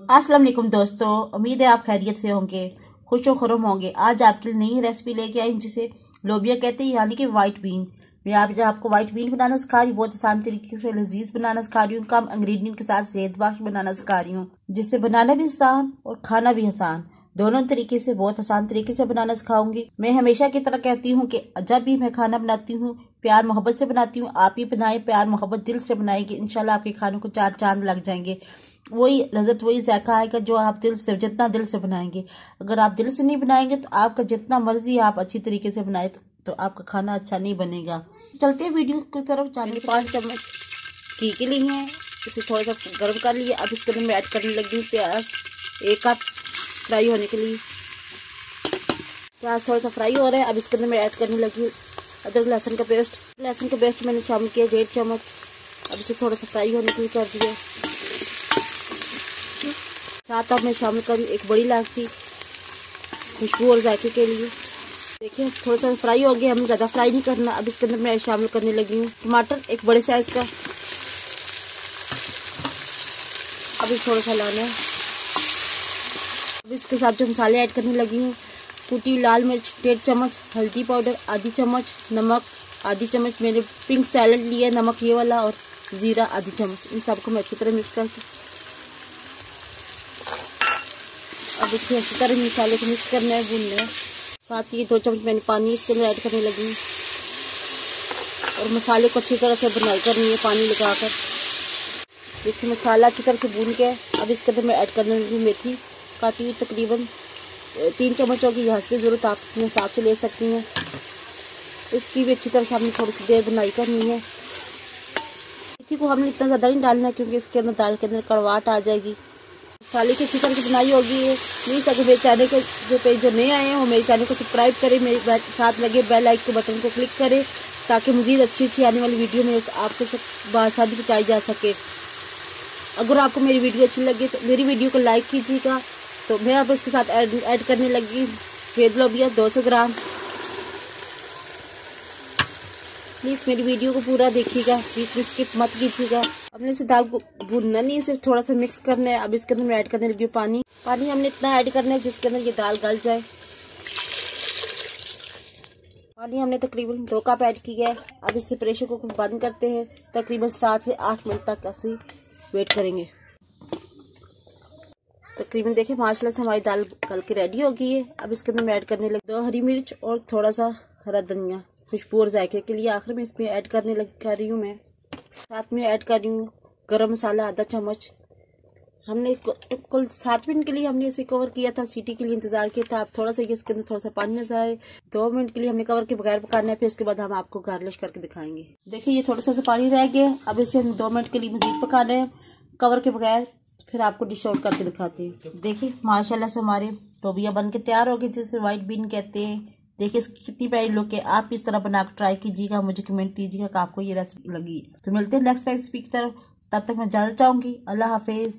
अस्सलाम वालेकुम दोस्तों, उम्मीद है आप खैरियत से होंगे, खुश खुरम होंगे। आज आपके लिए नई रेसिपी लेके आई जिसे लोबिया कहते हैं, यानी कि वाइट बीन। मैं आपको वाइट बीन बनाना सिखा रही हूँ, बहुत आसान तरीके से लजीज बनाना सिखा रही हूँ, कम इंग्रेडिएंट के साथ सेहतबख्श बनाना सिखा रही हूँ, जिससे बनाना भी आसान और खाना भी आसान, दोनों तरीके से बहुत आसान तरीके से बनाना सिखाऊंगी। मैं हमेशा की तरह कहती हूँ कि जब भी मैं खाना बनाती हूँ प्यार मोहब्बत से बनाती हूँ। आप ही बनाएं, प्यार मोहब्बत दिल से बनाएंगे, इंशाल्लाह आपके खानों को चार चांद लग जाएंगे। वही लज्जत वही जायका आएगा जो आप दिल से, जितना दिल से बनाएंगे। अगर आप दिल से नहीं बनाएंगे तो आपका जितना मर्जी आप अच्छी तरीके से बनाए तो आपका खाना अच्छा नहीं बनेगा। चलते हैं वीडियो की तरफ। जाने 5 चम्मच घी के लिए हैं, इसे थोड़ा सा गर्म कर लिए। अब इसके अंदर मैं ऐड करने लगी हूँ प्याज, 1 कप फ्राई होने के लिए। प्याज थोड़ा सा फ्राई हो रहा है। अब इसके अंदर मैं ऐड करने लगी हूँ अदरक लहसुन का पेस्ट। लहसुन का पेस्ट मैंने शामिल किया 1.5 चम्मच। अब इसे थोड़ा सा फ्राई होने के लिए कर दिया। साथ अब मैं शामिल करूँ 1 बड़ी इलायची, खुशबू और जायके के लिए। देखिए थोड़ा सा फ्राई हो गया, हमें ज़्यादा फ्राई नहीं करना। अब इसके अंदर मैं शामिल करने लगी हूँ टमाटर, 1 बड़े साइज़ का। अब इसे थोड़ा सा लाना है। अब इसके साथ जो मसाले ऐड करने लगी हूँ, कुटी लाल मिर्च 1.5 चम्मच, हल्दी पाउडर आधी चम्मच, नमक आधी चम्मच, मैंने पिंक सैलेड लिया नमक ये वाला, और ज़ीरा आधी चम्मच। इन सबको मैं अच्छी तरह मिक्स करके अब अच्छी तरह मसाले को मिक्स करना है, भूनना है। साथ ही 2 चम्मच मैंने पानी इसके अंदर ऐड करने लगी हूँ और मसाले को अच्छी तरह से भुनाई करनी है पानी लगाकर। देखिए मसाला अच्छी तरह से भून के अब इसके अंदर मैं ऐड करने लगी मेथी काटी हुई, तकरीबन 3 चम्मच होगी। यहाँ से ज़रूरत आप अपने हिसाब से ले सकती हैं। इसकी भी अच्छी तरह से हमने थोड़ी सी देर भुनाई करनी है। मेथी को हमने इतना ज़्यादा नहीं डालना है क्योंकि इसके अंदर दाल के अंदर कड़वाहट आ जाएगी। मसाले की अच्छी तरह से बुनाई होगी है। प्लीज़ अगर मेरे चैनल के जो पेज जो नए आए हैं वो मेरे चैनल को सब्सक्राइब करें, मेरे साथ लगे बेल आइकन के बटन को क्लिक करें ताकि मज़ीद अच्छी आने वाली वीडियो में आपको बासानी पहुँचाई जा सके। अगर आपको मेरी वीडियो अच्छी लगे तो मेरी वीडियो को लाइक कीजिएगा। तो मैं अब इसके साथ ऐड करने लगी सफ़ेद लोबिया 200 ग्राम। प्लीज़ मेरी वीडियो को पूरा देखिएगा, बीच में स्किप मत कीजिएगा। हमने इसे दाल को भूनना नहीं, सिर्फ थोड़ा सा मिक्स करना है। अब इसके अंदर मैं ऐड करने लगी हूँ पानी। पानी हमने इतना ऐड करना है जिसके अंदर ये दाल गल जाए। पानी हमने तकरीबन 2 कप ऐड किया है। अब इससे प्रेशर कुकर बंद करते हैं, तकरीबन 7 से 8 मिनट तक ऐसे वेट करेंगे। तकरीबन देखिए माशाल्लाह से हमारी दाल गल के रेडी हो गई है। अब इसके अंदर मैं ऐड करने लगी 2 हरी मिर्च और थोड़ा सा हरा धनिया, खुशबू और जायके के लिए। आखिर में इसमें ऐड करने कर रही हूँ मैं। साथ में ऐड कर रही हूँ गरम मसाला आधा चम्मच। हमने कुल 7 मिनट के लिए हमने इसे कवर किया था, सीटी के लिए इंतजार किया था। आप थोड़ा सा इसके अंदर थोड़ा सा पानी नजर आए। 2 मिनट के लिए हमने कवर के बगैर पकाना है, फिर इसके बाद हम आपको गार्निश करके दिखाएंगे। देखिए ये थोड़ा सा पानी रह गया। अब इसे हम 2 मिनट के लिए मजीद पकाना है कवर के बगैर, फिर आपको डिश आउट करके दिखाते हैं। देखिए माशाल्लाह से हमारे लोबिया बन के तैयार हो गए, जिसे वाइट बीन कहते हैं। देखिए इसकी कितनी प्यारी लुक है। आप इस तरह बनाकर ट्राई कीजिएगा, मुझे कमेंट दीजिएगा कि आपको ये रेसिपी लगी। तो मिलते हैं नेक्स्ट रेसिपी की तरफ, तब तक मैं इजाजत चाहूंगी। अल्लाह हाफिज।